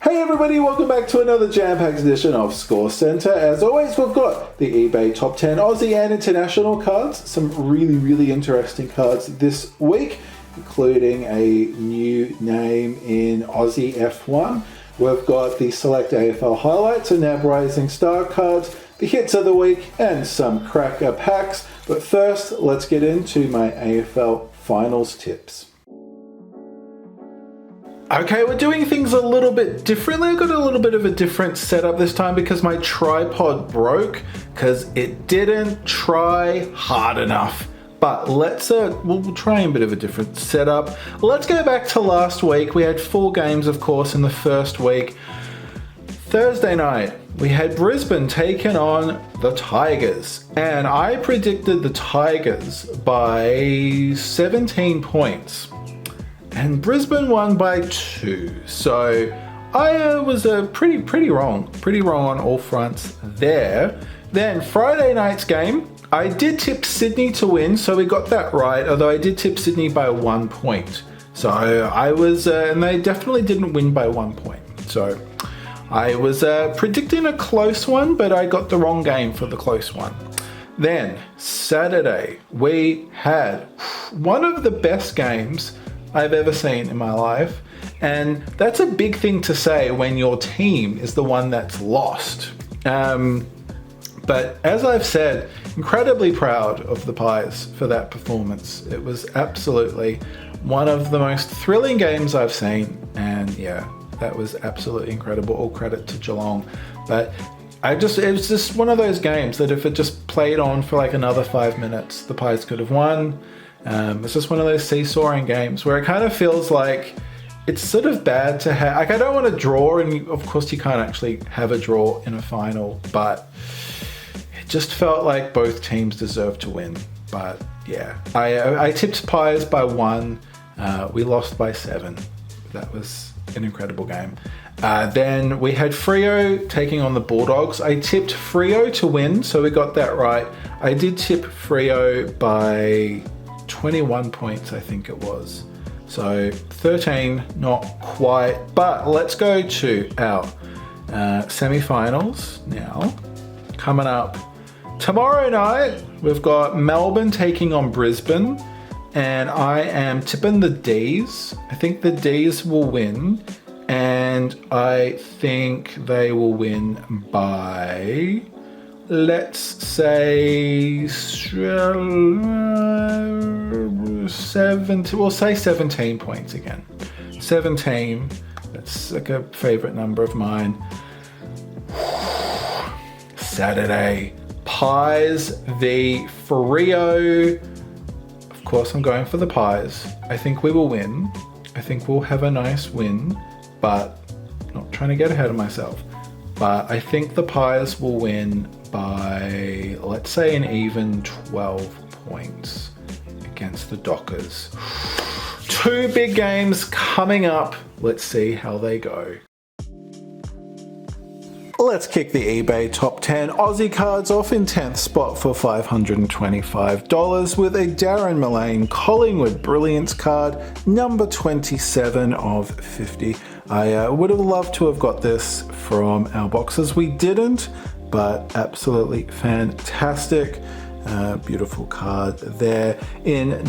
Hey everybody, welcome back to another jam-packed edition of ScoreCentre. As always, we've got the eBay Top 10 Aussie and International cards. Some really interesting cards this week, including a new name in Aussie F1. We've got the Select AFL Highlights and NAB Rising Star cards, the hits of the week, and some cracker packs. But first, let's get into my AFL Finals tips. Okay, we're doing things a little bit differently. I've got a little bit of a different setup this time because my tripod broke because it didn't try hard enough. But we'll try a bit of a different setup. Let's go back to last week. We had 4 games, of course, in the first week. Thursday night, we had Brisbane taking on the Tigers. And I predicted the Tigers by 17 points. And Brisbane won by 2, so I was pretty wrong on all fronts there. Then Friday night's game, I did tip Sydney to win, so we got that right, although I did tip Sydney by 1 point. So I was, and they definitely didn't win by 1 point. So I was predicting a close one, but I got the wrong game for the close one. Then Saturday, we had one of the best games I've ever seen in my life, and that's a big thing to say when your team is the one that's lost. But as I've said, incredibly proud of the Pies for that performance. It was absolutely one of the most thrilling games I've seen, and yeah, that was absolutely incredible. All credit to Geelong. But it was just one of those games that if it just played on for like another 5 minutes, the Pies could have won. It's just one of those seesawing games where it kind of feels like it's sort of bad to have, like I don't want to draw, and of course you can't actually have a draw in a final, but it just felt like both teams deserved to win. But yeah, I tipped Pies by 1, we lost by 7. That was an incredible game. Then we had Freo taking on the Bulldogs. I tipped Freo to win, so we got that right. I did tip Freo by 21 points, I think it was. So 13, not quite. But let's go to our semi-finals now. Coming up tomorrow night, we've got Melbourne taking on Brisbane, and I am tipping the D's. I think the D's will win, and I think they will win by, let's say, 17 points again. 17, that's like a favorite number of mine. Saturday, Pies v Freo. Of course, I'm going for the Pies. I think we will win. I think we'll have a nice win, but not trying to get ahead of myself. But I think the Pies will win by, let's say, an even 12 points against the Dockers. 2 big games coming up. Let's see how they go. Let's kick the eBay Top 10 Aussie cards off in 10th spot for $525 with a Darren Mullane Collingwood Brilliance card, number 27 of 50. I would have loved to have got this from our boxes. We didn't, but absolutely fantastic. Beautiful card there. In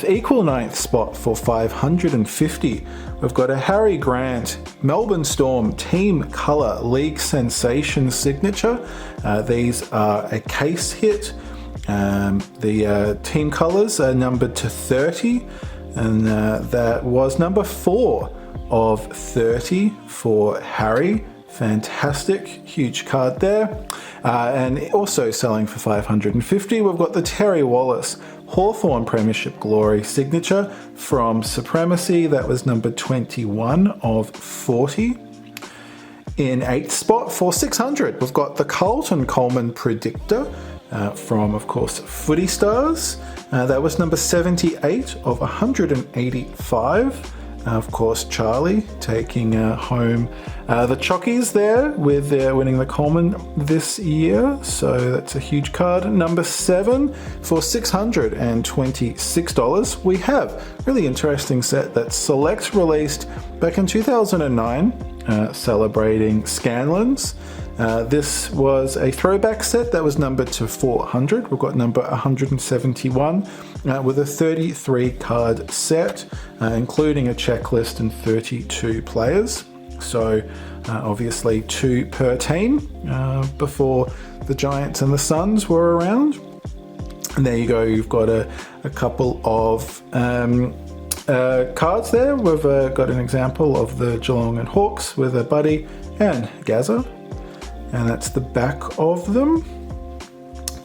equal ninth spot for 550, we've got a Harry Grant Melbourne Storm Team Colour League Sensation signature. These are a case hit. The team colours are numbered to 30, and that was number 4 of 30 for Harry. Fantastic, huge card there. And also selling for 550, we've got the Terry Wallace Hawthorn Premiership Glory signature from Supremacy. That was number 21 of 40. In 8th spot for 600, we've got the Carlton Coleman Predictor from, of course, Footy Stars. That was number 78 of 185. Of course, Charlie taking home the Chockies there with winning the Coleman this year. So that's a huge card. Number 7 for $626. We have a really interesting set that Select released back in 2009, celebrating Scanlons. This was a throwback set that was numbered to 400. We've got number 171 with a 33 card set, including a checklist and 32 players. So obviously 2 per team before the Giants and the Suns were around. And there you go, you've got a couple of cards there. We've got an example of the Geelong and Hawks with a Buddy and Gazza. And that's the back of them,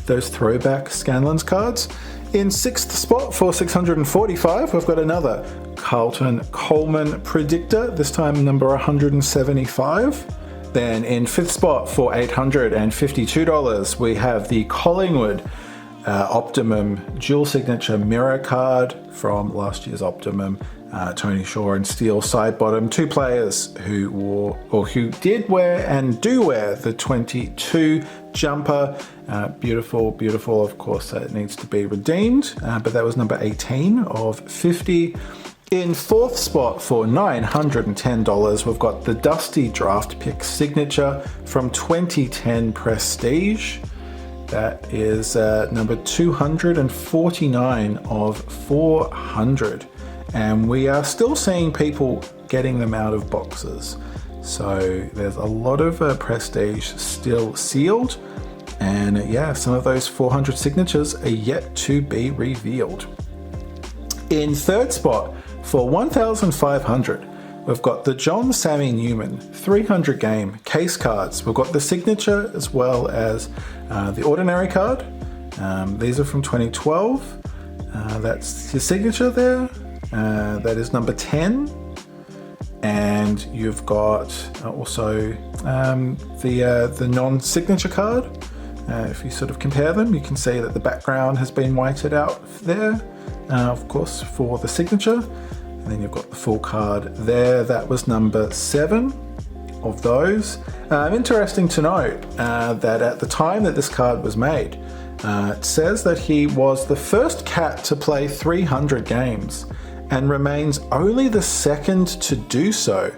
those throwback Scanlons cards. In 6th spot for $645, we've got another Carlton Coleman Predictor, this time number 175. Then in 5th spot for $852, we have the Collingwood Optimum Dual Signature Mirror card from last year's Optimum. Tony Shaw and Steele side bottom, 2 players who wore or who did wear and do wear the 22 jumper. Beautiful. Of course, it needs to be redeemed, but that was number 18 of 50. In 4th spot for $910, we've got the Dusty Draft Pick Signature from 2010 Prestige. That is number 249 of 400. And we are still seeing people getting them out of boxes. So there's a lot of Prestige still sealed. And yeah, some of those 400 signatures are yet to be revealed. In 3rd spot for $1,500, we've got the John Sammy Newman 300 game case cards. We've got the signature as well as the ordinary card. These are from 2012. That's his signature there. That is number 10, and you've got also the non-signature card. If you sort of compare them, you can see that the background has been whited out there, of course, for the signature. And then you've got the full card there. That was number 7 of those. Interesting to note that at the time that this card was made, it says that he was the first cat to play 300 games. And remains only the second to do so.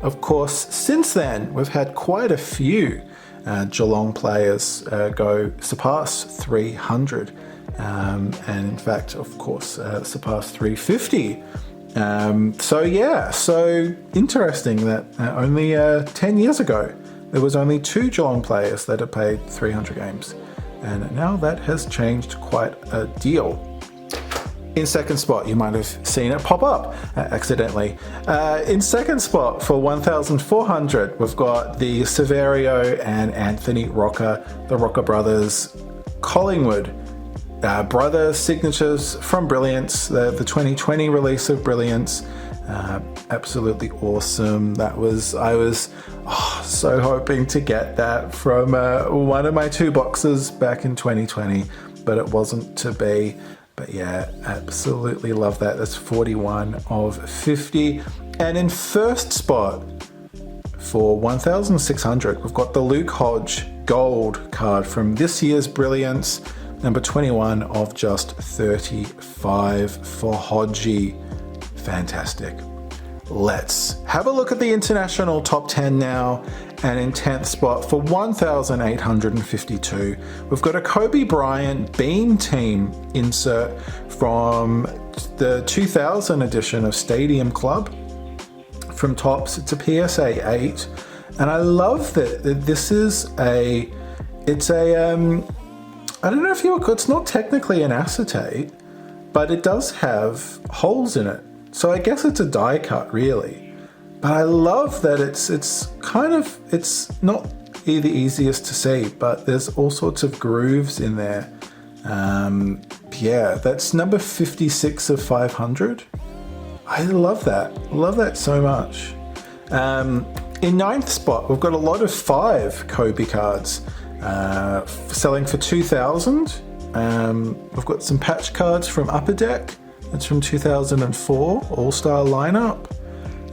Of course, since then, we've had quite a few Geelong players surpass 300. And in fact, of course, surpass 350. So interesting that only 10 years ago, there was only 2 Geelong players that had played 300 games. And now that has changed quite a deal. In 2nd spot, you might have seen it pop up accidentally. In 2nd spot for $1,400, we've got the Severio and Anthony Rocca, the Rocca brothers, Collingwood brother signatures from Brilliance, the 2020 release of Brilliance. Absolutely awesome. I was so hoping to get that from one of my 2 boxes back in 2020, but it wasn't to be. But yeah, absolutely love that. That's 41 of 50. And in 1st spot for $1,600, we've got the Luke Hodge gold card from this year's Brilliance, number 21 of just 35 for Hodgie. Fantastic. Let's have a look at the international top 10 now. And in 10th spot for $1,852, we've got a Kobe Bryant Beam Team insert from the 2000 edition of Stadium Club. From Topps, it's a PSA 8. And I love that this is I don't know if it's not technically an acetate, but it does have holes in it. So I guess it's a die cut really. But I love that it's not the easiest to see, but there's all sorts of grooves in there. Yeah, that's number 56 of 500. I love that so much. In 9th spot, we've got a lot of 5 Kobe cards selling for $2,000. We've got some patch cards from Upper Deck. It's from 2004 All-Star lineup.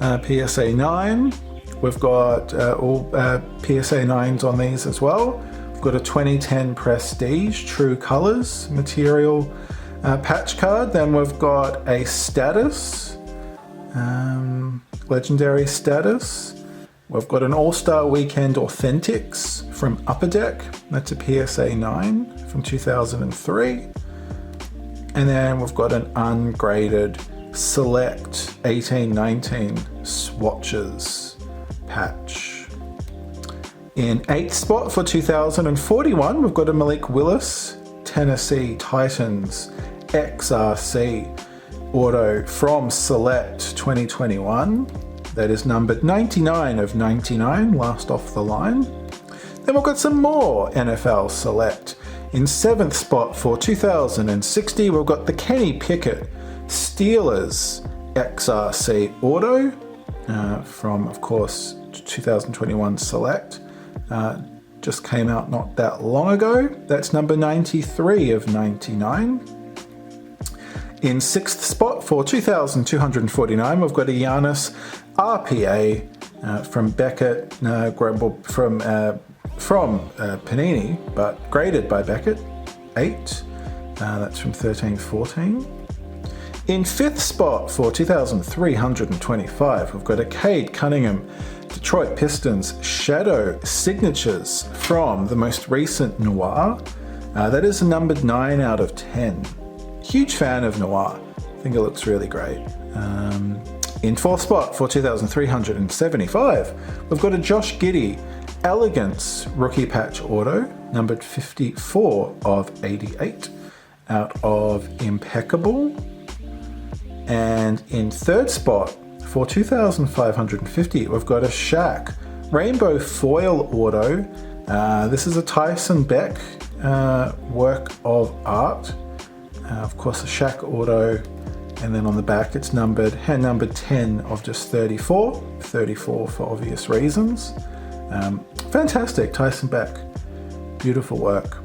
PSA 9. We've got all PSA 9s on these as well. We've got a 2010 Prestige True Colors material patch card. Then we've got a Status, Legendary Status. We've got an All-Star Weekend Authentics from Upper Deck. That's a PSA 9 from 2003. And then we've got an ungraded Select 18-19 Swatches patch. In 8th spot for 2041, we've got a Malik Willis Tennessee Titans XRC auto from Select 2021. That is numbered 99 of 99, last off the line. Then we've got some more NFL Select. In 7th spot for 2060, we've got the Kenny Pickett Steelers XRC auto from, of course, 2021 Select. Just came out not that long ago. That's number 93 of 99. In 6th spot for 2,249, we've got a Giannis RPA from Beckett, from Panini, but graded by Beckett, 8. That's from 13-14. In 5th spot for 2,325, we've got a Cade Cunningham Detroit Pistons Shadow Signatures from the most recent Noir. That is a numbered 9 out of 10. Huge fan of Noir. I think it looks really great. In 4th spot for 2,375, we've got a Josh Giddey Elegance Rookie Patch Auto, numbered 54 of 88, out of Impeccable. And in 3rd spot for 2,550, we've got a Shaq Rainbow Foil Auto. This is a Tyson Beck work of art. Of course, a Shaq auto, and then on the back it's hand numbered 10 of just 34 for obvious reasons. Fantastic, Tyson Beck, beautiful work.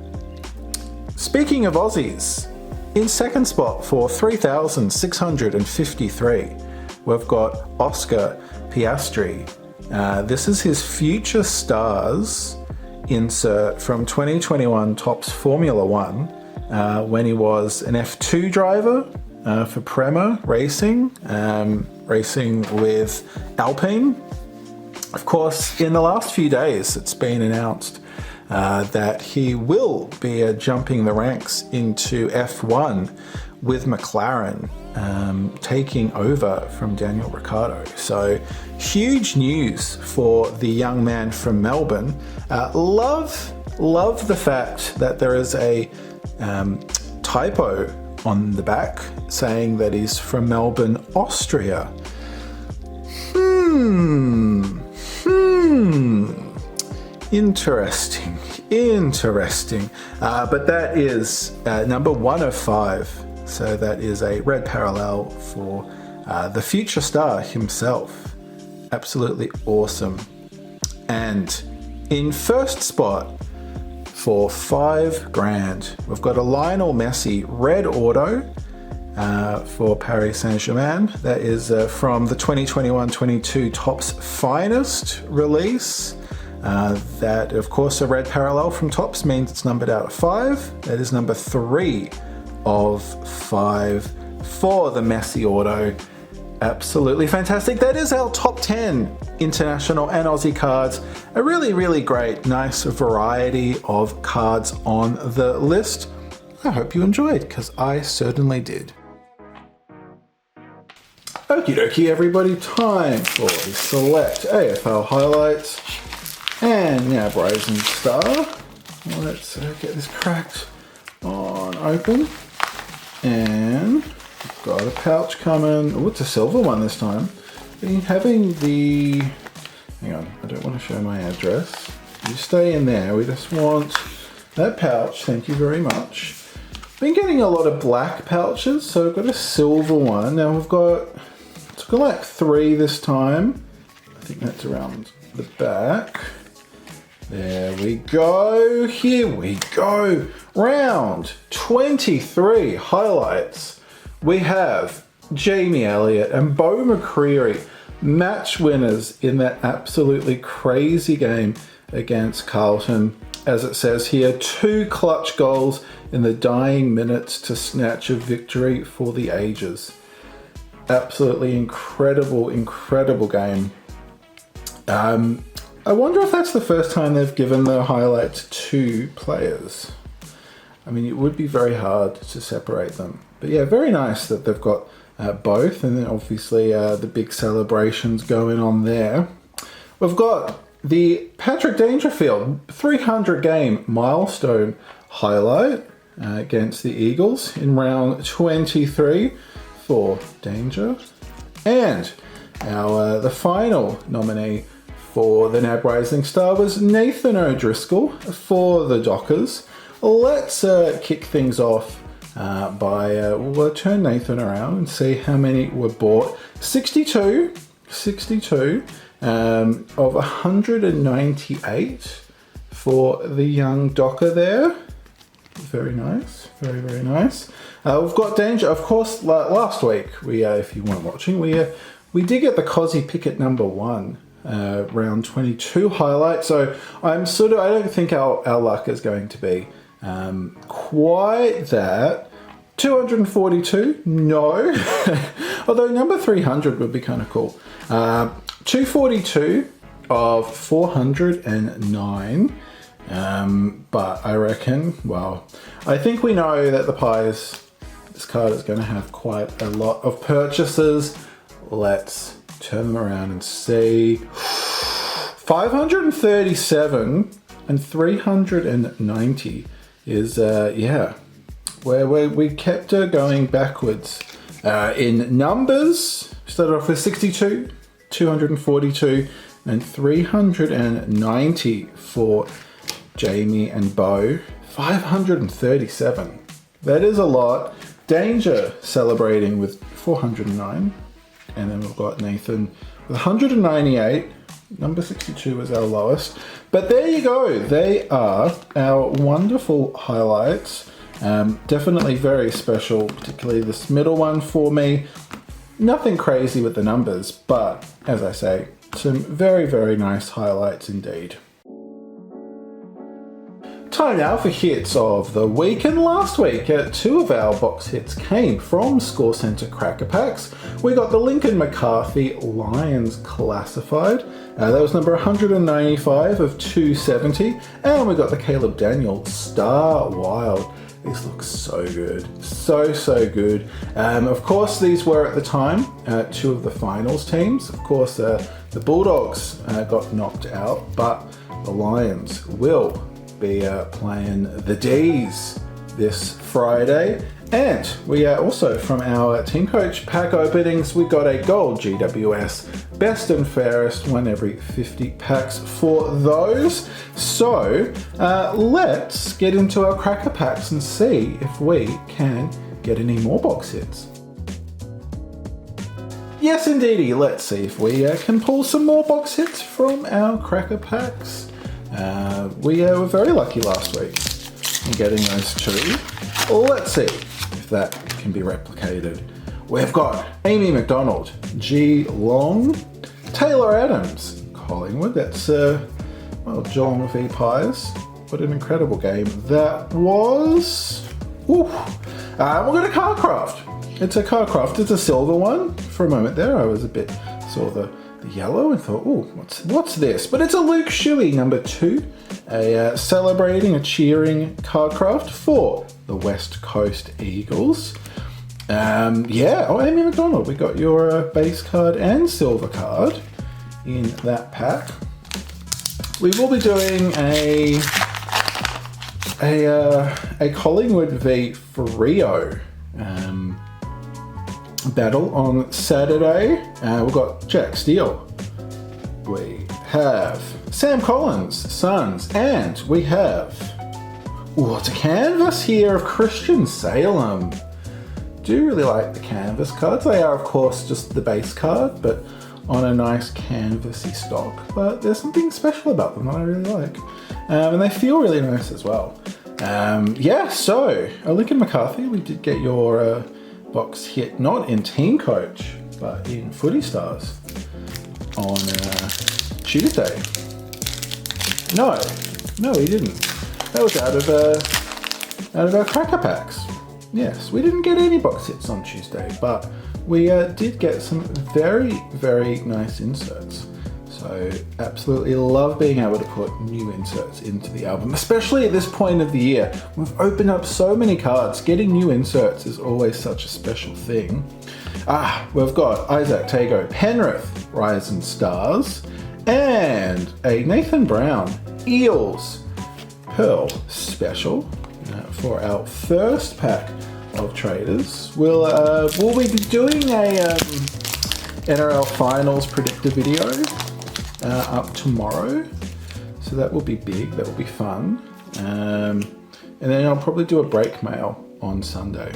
Speaking of Aussies, in 2nd spot for 3,653, we've got Oscar Piastri. This is his Future Stars insert from 2021 Topps Formula One. When he was an F2 driver for Prema Racing, racing with Alpine. Of course, in the last few days, it's been announced that he will be jumping the ranks into F1 with McLaren, taking over from Daniel Ricciardo. So huge news for the young man from Melbourne. Love the fact that there is a typo on the back saying that he's from Melbourne, Austria. Interesting. But that is number 1 of 5. So that is a red parallel for the future star himself. Absolutely awesome. And in 1st spot for $5,000, we've got a Lionel Messi red auto for Paris Saint-Germain. That is from the 2021-22 Topps Finest release. That, of course, a red parallel from Topps means it's numbered out of 5. That is number 3 of 5 for the Messi auto. Absolutely fantastic. That is our top 10 international and Aussie cards. A really, really great, nice variety of cards on the list. I hope you enjoyed, because I certainly did. Okie dokie, everybody. Time for the Select AFL highlights. And now Brazen Star. Let's get this cracked on open. And we've got a pouch coming. Oh, it's a silver one this time. Been having the... Hang on, I don't want to show my address. You stay in there. We just want that pouch. Thank you very much. Been getting a lot of black pouches, so I've got a silver one. Now we've got... It's got like 3 this time. I think that's around the back. There we go. Here we go. Round 23 highlights. We have Jamie Elliott and Beau McCreary match winners in that absolutely crazy game against Carlton. As it says here, 2 clutch goals in the dying minutes to snatch a victory for the ages. Absolutely incredible, incredible game. I wonder if that's the first time they've given the highlights to players. I mean, it would be very hard to separate them. But yeah, very nice that they've got both, and then obviously the big celebrations going on there. We've got the Patrick Dangerfield 300 game milestone highlight against the Eagles in round 23 for Danger. And our the final nominee for the NAB Rising Star was Nathan O'Driscoll for the Dockers. Let's kick things off by we'll turn Nathan around and see how many were bought. 62 of 198 for the young Docker there. Very nice, very, very nice. We've got Danger, of course. Last week, if you weren't watching, we did get the Cozzy pick at number 1, round 22 highlight. So I don't think our luck is going to be quite that. 242, no. Although number 300 would be kind of cool. 242 of 409. But I reckon, well, I think we know that this card is going to have quite a lot of purchases. Let's turn them around and see. 537 and 390 is, yeah, where we kept going backwards. In numbers, started off with 62, 242, and 390 for Jamie and Bo. 537. That is a lot. Danger celebrating with 409. And then we've got Nathan with 198. Number 62 is our lowest. But there you go. They are our wonderful highlights. Definitely very special, particularly this middle one for me. Nothing crazy with the numbers, but as I say, some very, very nice highlights indeed. Time now for hits of the week, and last week 2 of our box hits came from ScoreCentre Cracker Packs. We got the Lincoln McCarthy Lions Classified, that was number 195 of 270, and we got the Caleb Daniel Star Wild. These look so good, so good. Of course, these were at the time 2 of the finals teams. Of course, the Bulldogs got knocked out, but the Lions will be playing the D's this Friday. And we also, from our TeamCoach pack openings, we got a gold GWS best and fairest, 1 every 50 packs for those. So let's get into our cracker packs and see if we can get any more box hits. Yes indeedy, let's see if we can pull some more box hits from our cracker packs. We were very lucky last week in getting those 2. Let's see if that can be replicated. We've got Amy McDonald, G Long, Taylor Adams, Collingwood. That's well, Geelong v Pies. What an incredible game that was. We've got a Carcraft. It's a Carcraft. It's a silver one. For a moment there, I was a bit saw the yellow and thought, oh, what's this? But it's a Luke Shuey, number 2, a celebrating, a cheering Cardcraft for the West Coast Eagles. Yeah, Amy McDonald, we got your base card and silver card in that pack. We will be doing a Collingwood v Freo battle on Saturday. We've got Jack Steele. We have Sam Collins, Suns, and we have it's a canvas here of Christian Salem. Do really like the canvas cards. They are, of course, just the base card, but on a nice canvasy stock. But there's something special about them that I really like, and they feel really nice as well. Yeah, so Lincoln McCarthy, we did get your box hit, not in TeamCoach, but in Footy Stars. on Tuesday. No, we didn't. That was out of our cracker packs. Yes, we didn't get any box hits on Tuesday, but we did get some very, very nice inserts. So absolutely love being able to put new inserts into the album, especially at this point of the year. We've opened up so many cards. Getting new inserts is always such a special thing. We've got Isaac Tago Penrith Rising Stars and a Nathan Brown Eels Pearl Special for our first pack of traders. We'll be doing a NRL Finals predictor video up tomorrow, so that will be big, that will be fun, and then I'll probably do a break mail on Sunday.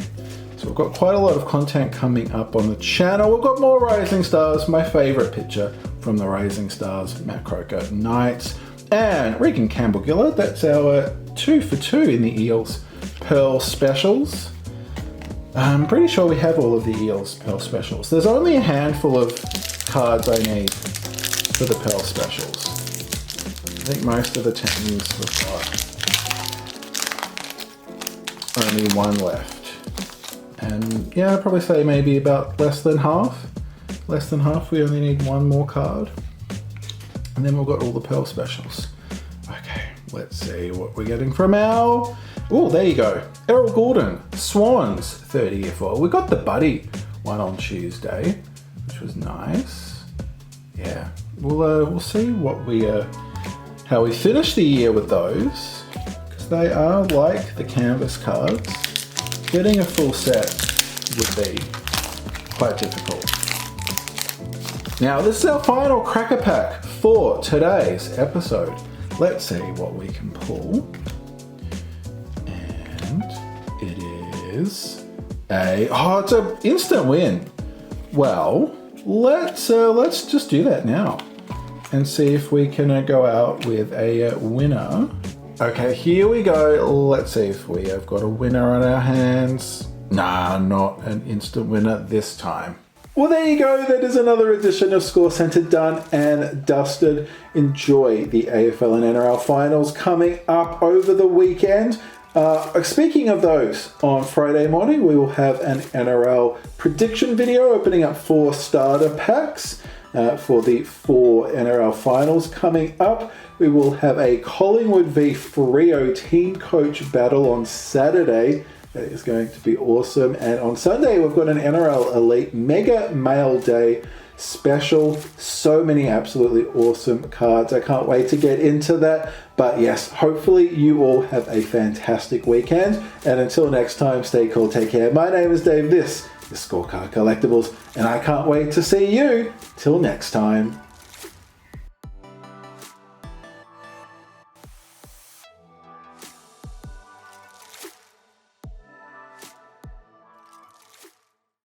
So we've got quite a lot of content coming up on the channel. We've got more Rising Stars, my favourite picture from the Rising Stars, Matt Croker Knights, and Regan Campbell-Gillard. That's our 2 for 2 in the Eels Pearl Specials. I'm pretty sure we have all of the Eels Pearl Specials. There's only a handful of cards I need for the Pearl Specials. I think most of the teams have got only one left. And yeah, I'd probably say maybe about less than half. Less than half, we only need one more card. And then we've got all the Pearl Specials. Okay, let's see what we're getting from our... Oh, there you go. Errol Gordon, Swans, 30-year foil. We got the Buddy one on Tuesday, which was nice. Yeah, we'll see what we how we finish the year with those, because they are like the canvas cards. Getting a full set would be quite difficult. Now, this is our final cracker pack for today's episode. Let's see what we can pull. And it is it's an instant win. Well, let's just do that now and see if we can go out with a winner. Okay, here we go. Let's see if we have got a winner on our hands. Nah, not an instant winner this time. Well, there you go. That is another edition of ScoreCentre done and dusted. Enjoy the AFL and NRL finals coming up over the weekend. Speaking of those, on Friday morning, we will have an NRL prediction video opening up 4 starter packs for the 4 NRL finals coming up. We will have a Collingwood v Freo TeamCoach battle on Saturday. That is going to be awesome. And on Sunday, we've got an NRL Elite Mega Mail Day special. So many absolutely awesome cards. I can't wait to get into that. But yes, hopefully you all have a fantastic weekend. And until next time, stay cool, take care. My name is Dave. This is Scorecard Collectibles. And I can't wait to see you till next time.